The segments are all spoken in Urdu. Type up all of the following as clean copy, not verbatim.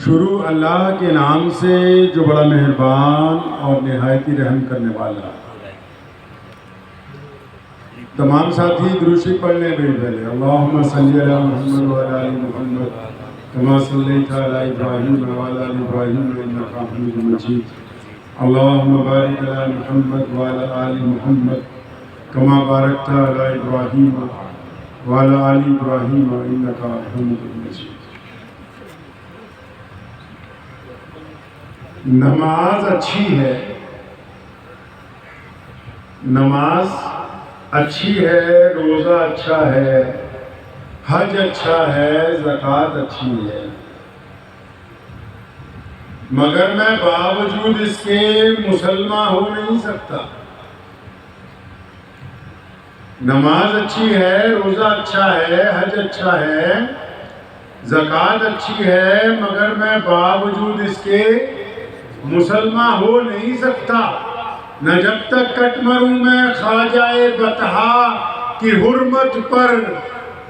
شروع اللہ کے نام سے جو بڑا مہربان اور نہایت ہی رحم کرنے والا. تمام ساتھی درود شریف پڑھ لیں پہلے. اللہم صلی علی محمد وعلی آل محمد کما صلیت علی ابراہیم وعلی آل ابراہیم انک حمید مجید. اللہم بارک علی محمد وعلی آل محمد کما بارکت علی ابراہیم وعلی آل ابراہیم انک حمید مجید. نماز اچھی ہے، نماز اچھی ہے، روزہ اچھا ہے، حج اچھا ہے، زکوٰۃ اچھی ہے، مگر میں باوجود اس کے مسلمان ہو نہیں سکتا. نماز اچھی ہے، روزہ اچھا ہے، حج اچھا ہے، زکوٰۃ اچھی ہے، مگر میں باوجود اس کے مسلمان ہو نہیں سکتا. نہ جب تک کٹ مروں میں خواجہ بطحا کی حرمت پر،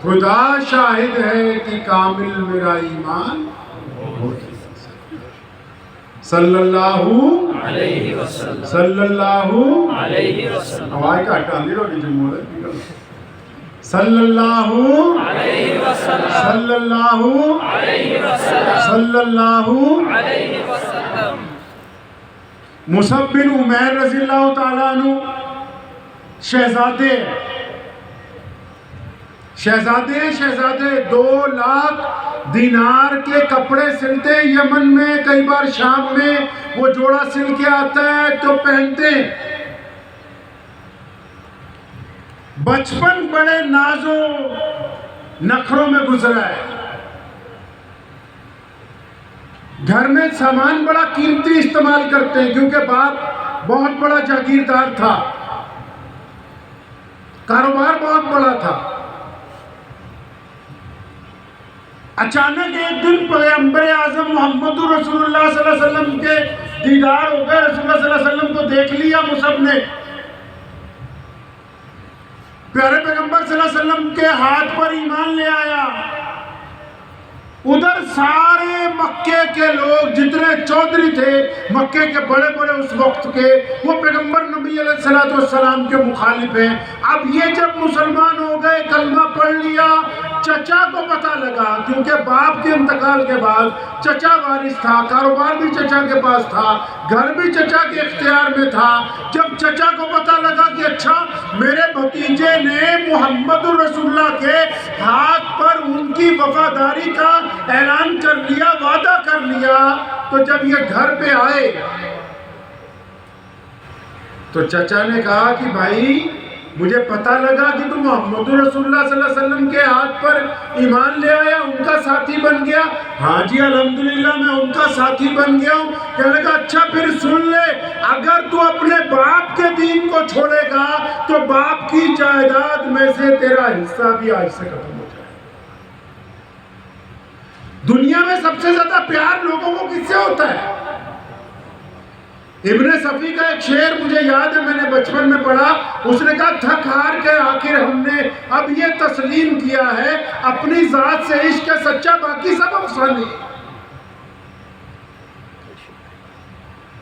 خدا شاہد ہے کہ کامل میرا ایمان ہو. صلی اللہ علیہ وسلم، صلی اللہ علیہ وسلم. آواز کا ہٹا دی روٹی جمہور ہے. صلی اللہ علیہ وسلم، صلی اللہ علیہ وسلم، صلی اللہ علیہ وسلم. مصعب بن عمیر رضی اللہ تعالیٰ عنہ شہزادے 2,00,000 دینار کے کپڑے سلتے. یمن میں کئی بار شام میں وہ جوڑا سل کے آتا ہے تو پہنتے. بچپن بڑے نازوں نخروں میں گزرا ہے. گھر میں سامان بڑا قیمتی استعمال کرتے ہیں کیونکہ باپ بہت بڑا جاگیردار تھا، کاروبار بہت بڑا تھا. اچانک ایک دن پیغمبر اعظم محمد رسول اللہ صلی اللہ علیہ وسلم کے دیدار ہو گئے. رسول اللہ صلی اللہ علیہ وسلم کو دیکھ لیا مصعب نے. پیارے پیغمبر صلی اللہ علیہ وسلم کے ہاتھ پر ایمان لے آیا. ادھر سارے مکے کے لوگ جتنے چودھری تھے مکے کے بڑے بڑے اس وقت کے، وہ پیغمبر نبی علیہ السلام کے مخالف ہیں. اب یہ جب مسلمان ہو گئے، کلمہ پڑھ لیا، چچا کو پتہ لگا کیونکہ باپ کے انتقال کے بعد چچا وارث تھا، کاروبار بھی چچا کے پاس تھا، گھر بھی چچا کے اختیار میں تھا. جب چچا کو پتہ لگا کہ اچھا میرے بھتیجے نے محمد رسول اللہ کے ہاتھ پر ان کی وفاداری کا اعلان کر لیا، وعدہ کر لیا، تو جب یہ گھر پہ آئے تو چچا نے کہا کہ بھائی مجھے پتہ لگا کہ تم محمد رسول اللہ صلی اللہ علیہ وسلم کے ہاتھ پر ایمان لے آیا، ان کا ساتھی بن گیا. ہاں جی الحمدللہ میں ان کا ساتھی بن گیا ہوں. کہنے لگا اچھا پھر سن لے، اگر تو اپنے باپ کے دین کو چھوڑے گا تو باپ کی جائیداد میں سے تیرا حصہ بھی آج سے ختم ہو جائے. دنیا میں سب سے زیادہ پیار لوگوں کو کس سے ہوتا ہے؟ ابن صفی کا ایک شعر مجھے یاد ہے، میں نے بچپن میں پڑھا. اس نے کہا تھک ہار کے آخر ہم نے اب یہ تسلیم کیا ہے، اپنی ذات سے عشق سچا، باقی سب افسانے.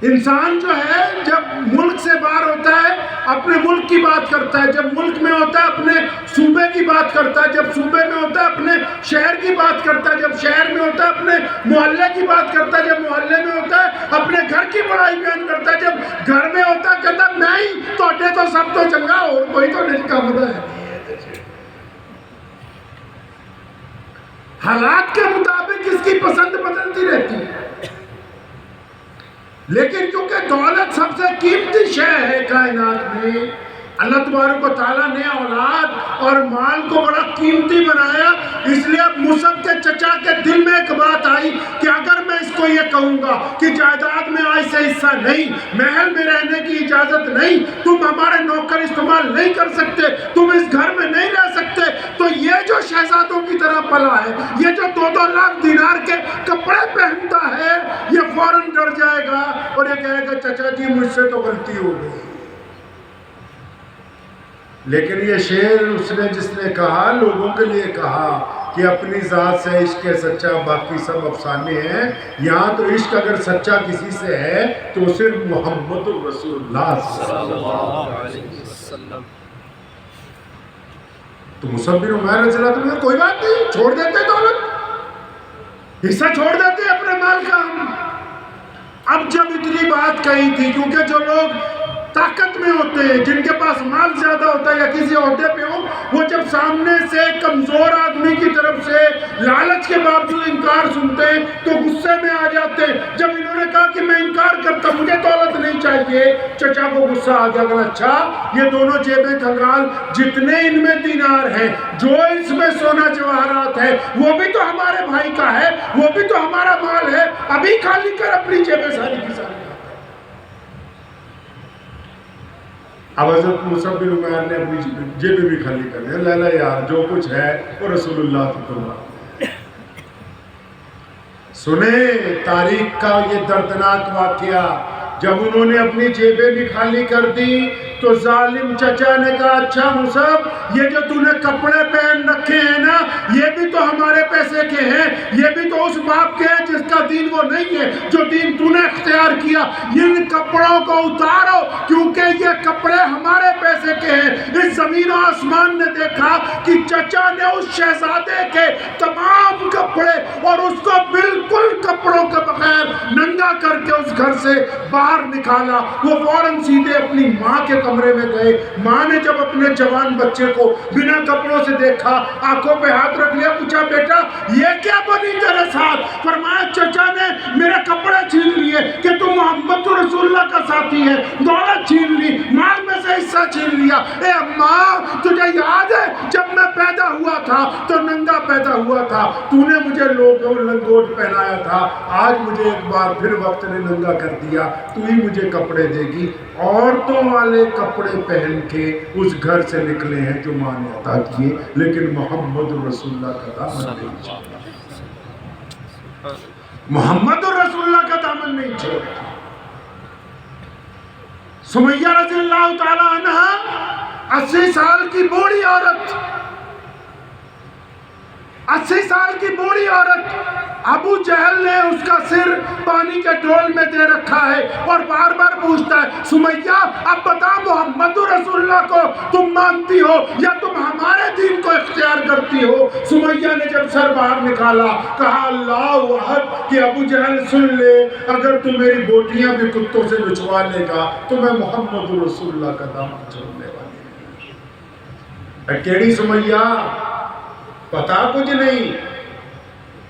انسان جو ہے جب ملک سے باہر ہوتا ہے اپنے ملک کی بات کرتا ہے، جب ملک میں ہوتا ہے اپنے صوبے کی بات کرتا ہے، جب صوبے میں ہوتا ہے اپنے شہر کی بات کرتا ہے، جب شہر میں ہوتا ہے اپنے محلے کی بات کرتا ہے، جب محلے میں ہوتا ہے اپنے گھر کی بڑائی بیان کرتا ہے، جب گھر میں ہوتا ہے کہتا ہے میں ہی توڑے تو سب تو چنگا اور کوئی تو نہیں کام ہے. حالات کے مطابق اس کی پسند بدلتی رہتی ہے. لیکن کیونکہ دولت سب سے قیمتی شے ہے کائنات میں، اللہ تبارک و تعالیٰ نے اولاد اور مال کو بڑا قیمتی بنایا. اس لیے اب مصعب کے چچا کے دل میں ایک بات آئی کہ اگر میں اس کو یہ کہوں گا کہ جائیداد میں آج سے حصہ نہیں، محل میں رہنے کی اجازت نہیں، تم ہمارے نوکر استعمال نہیں کر سکتے، تم اس گھر میں نہیں رہ سکتے، تو یہ جو شہزادوں کی طرح پلا ہے، یہ جو 2,00,000 دینار کے کپڑے پہنتا ہے، یہ فوراً ڈر جائے گا اور یہ کہے گا چچا جی مجھ سے تو غلطی ہو گئی. لیکن یہ شعر اس نے جس نے کہا لوگوں کے لیے کہا کہ اپنی ذات سے عشق ہے سچا، باقی سب افسانے ہیں. یہاں تو عشق اگر سچا کسی سے ہے تو صرف محمد رسول اللہ صلی اللہ علیہ وسلم. تو مصعب بن عمیر رضی اللہ عنہ کوئی بات نہیں، چھوڑ دیتے دولت، حصہ چھوڑ دیتے اپنے مال کا. اب جب اتنی بات کہی تھی، کیونکہ جو لوگ طاقت میں ہوتے ہیں، جن کے پاس مال زیادہ ہوتا ہے یا کسی عہدے پہ ہو، وہ جب سامنے سے کمزور آدمی کی طرف سے لالچ کے باوجود انکار سنتے ہیں تو غصے میں آ جاتے ہیں. جب انہوں نے کہا کہ میں انکار کرتا ہوں، مجھے دولت نہیں چاہیے، چچا کو غصہ آ گیا. کہ اچھا یہ دونوں جیبیں کھنگال، جتنے ان میں دینار ہیں، جو اس میں سونا جواہرات ہے، وہ بھی تو ہمارے بھائی کا ہے، وہ بھی تو ہمارا مال ہے، ابھی خالی کر اپنی جیبیں ساری کی ساری. اب حضرت مصعب بن عمیر نے اپنی جیبیں بھی خالی کر دیا. لا لا یار، جو کچھ ہے وہ رسول اللہ کی قربان. سنیں تاریخ کا یہ دردناک واقعہ. جب انہوں نے اپنی جیبیں بھی خالی کر دی تو ظالم چچا نے کہا اچھا مصعب، یہ جو تو نے کپڑے پہن رکھے ہیں نا، یہ بھی تو ہمارے پیسے کے ہیں، یہ بھی تو اس باپ کے ہیں جس کا دین وہ نہیں ہے جو دین تو نے اختیار کیا. ان کپڑوں کو اتارو کیونکہ یہ کپڑے ہمارے پیسے کے ہیں. اس زمین و آسمان نے دیکھا کہ چچا نے اس شہزادے کے تمام کپڑے اور اس کو بالکل کپڑوں کے بغیر ننگا کر کے اس گھر سے باہر نکالا. وہ فوراً سیدھے اپنی ماں کے کمرے میں گئے. ماں نے جب اپنے جوان بچے کو بنا کپڑوں سے دیکھا، آنکھوں پہ ہاتھ رکھ لیا، پوچھا بیٹا یہ کیا بنی تیرے ساتھ؟ فرمایا چچا نے میرے کپڑے چھین لیے کہ تو محمد رسول اللہ کا ساتھی ہے، دولت چھین لی، مال میں سے حصہ چھین لیا. اے اماں تجھے یاد ہے جب میں پیدا ہوا تھا تو ننگا پیدا ہوا تھا، تو نے مجھے لنگوٹ پہنایا تھا، آج مجھے ایک بار پھر وقت نے ننگا کر دیا، تو ہی مجھے کپڑے دے گی. عورتوں والے کپڑے پہن کے اس گھر سے نکلے ہیں جو ماں نے عطا کیے، لیکن محمد رسول اللہ کا دامن نہیں چھوڑا. محمد رسول اللہ کا دامن نہیں چھوڑا. سمیہ رضی اللہ تعالی عنہ 80 سال کی بوڑھی عورت، 80 سال کی بوڑھی عورت، ابو جہل نے اس کا سر پانی کے ڈول میں دے رکھا ہے اور بار بار پوچھتا ہے سمیہ اب بتا محمد رسول اللہ کو تم مانتی ہو یا تم ہمارے دین کو اختیار کرتی ہو؟ سمیہ نے جب سر باہر نکالا کہا اللہ احد کہ ابو جہل سن لے، اگر تم میری بوٹیاں بھی کتوں سے بچوا لے گا تو میں محمد رسول اللہ کا دامن چھوڑنے والی ہوں. کیڑی سمیہ؟ پتا کچھ نہیں.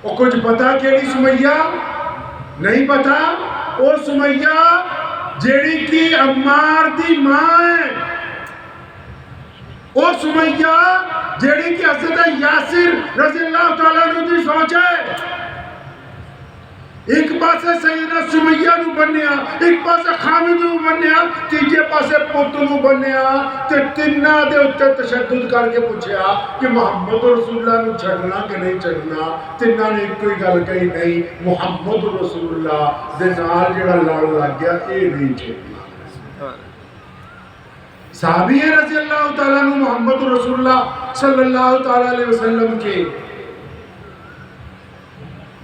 اور کچھ پتا کیڑی سمیہ؟ نہیں پتا. اور سمیہ جیڑی کی عمار دی ماں ہے، اور سمیہ جیڑی کی حضرت یاسر رضی اللہ تعالیٰ عنہ دی سوچ ہے. ایک پاسے سیدنا سمیہ نو بنیا، ایک پاسے خامد نو بنیا، تیجے پاسے پوت نو بنیا، تے تینہ دے اتے تشدد کر کے پوچھیا کہ محمد رسول اللہ نو چھڑنا کہ نہیں چھڑنا. تینہ نے ایک کوئی گل کہی نہیں، محمد رسول اللہ دے نال جڑا لڑ لگ گیا اے نہیں چھڑنا. صحابی رضی اللہ تعالیٰ عنہ محمد رسول اللہ صلی اللہ تعالیٰ علیہ وسلم کے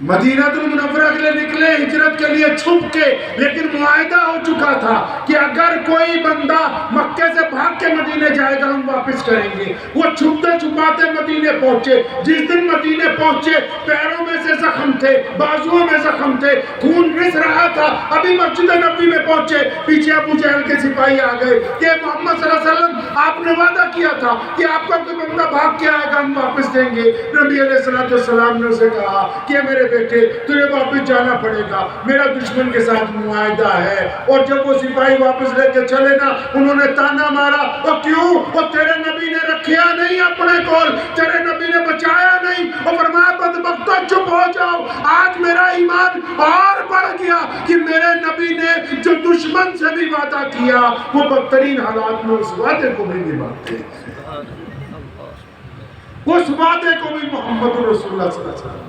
مدینہ المنورہ کے لیے نکلے ہجرت کے لیے چھپ کے، لیکن معاہدہ ہو چکا تھا کہ اگر کوئی بندہ مکے سے بھاگ کے مدینے جائے گا ہم واپس کریں گے. وہ چھپتے چھپاتے مدینے پہنچے. جس دن مدینے پہنچے پیروں میں سے زخم تھے، بازوؤں میں زخم تھے، خون رس رہا تھا. ابھی مسجد نبوی میں پہنچے، پیچھے ابو جہل کے سپاہی آ گئے کہ محمد صلی اللہ علیہ وسلم آپ نے وعدہ کیا تھا کہ آپ کا کوئی بندہ بھاگ کے آئے گا ہم واپس دیں گے. نبی علیہ السلام نے اسے کہا کہ میرے بیٹے تجھے واپس جانا پڑے گا، میرا دشمن کے ساتھ معاہدہ ہے. اور جب وہ سپاہی واپس لے کے چلے نا، انہوں نے تانا مارا اور کیوں؟ اور تیرے نبی نے رکھیا نہیں اپنے کول، تیرے نبی نے بچایا نہیں. اور فرمایا بدبختو چپ ہو جاؤ، آج میرا ایمان اور بڑھ گیا کہ میرے نبی نے جو دشمن سے بھی وعدہ کیا وہ بدترین حالات میں اس وعدے کو بھی نبھاتے ہیں، اس وعدے کو بھی محمد رسول اللہ صلی اللہ علیہ وسلم.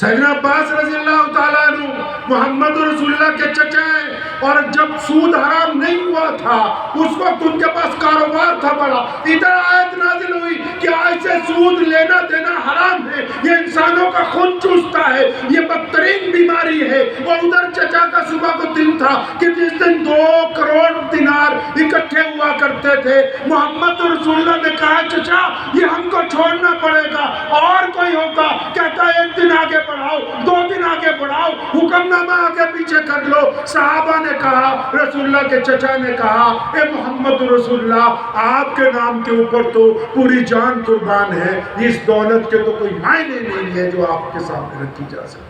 سیدنا عباس رضی اللہ تعالیٰ عنہ محمد رسول اللہ کے چچا ہیں، اور جب سود حرام نہیں ہوا تھا اس وقت ان کے پاس کاروبار تھا بڑا، ادھر آیت نازل ہوئی کہ ایسے سود لینا دینا حرام ہے، یہ انسانوں کا خون چوستا ہے، یہ بدترین بیماری ہے۔ اور ادھر چچا کا صبح کو دن تھا کہ جس دن 2 کروڑ دینار اکٹھے ہوا کرتے تھے۔ محمد رسول اللہ نے کہا چچا یہ ہم کو چھوڑنا پڑے گا، اور کوئی ہوگا؟ کہتا ہے 1 دن آگے بڑھاؤ، 2 دن آگے بڑھاؤ، حکم نامہ آگے پیچھے کر لو۔ صحابہ نے کہا، رسول اللہ کے چچا نے کہا، اے محمد رسول اللہ آپ کے نام کے اوپر تو پوری جان قربان ہے، اس دولت کے تو کوئی معنی نہیں ہے جو آپ کے سامنے رکھی جا سکتی۔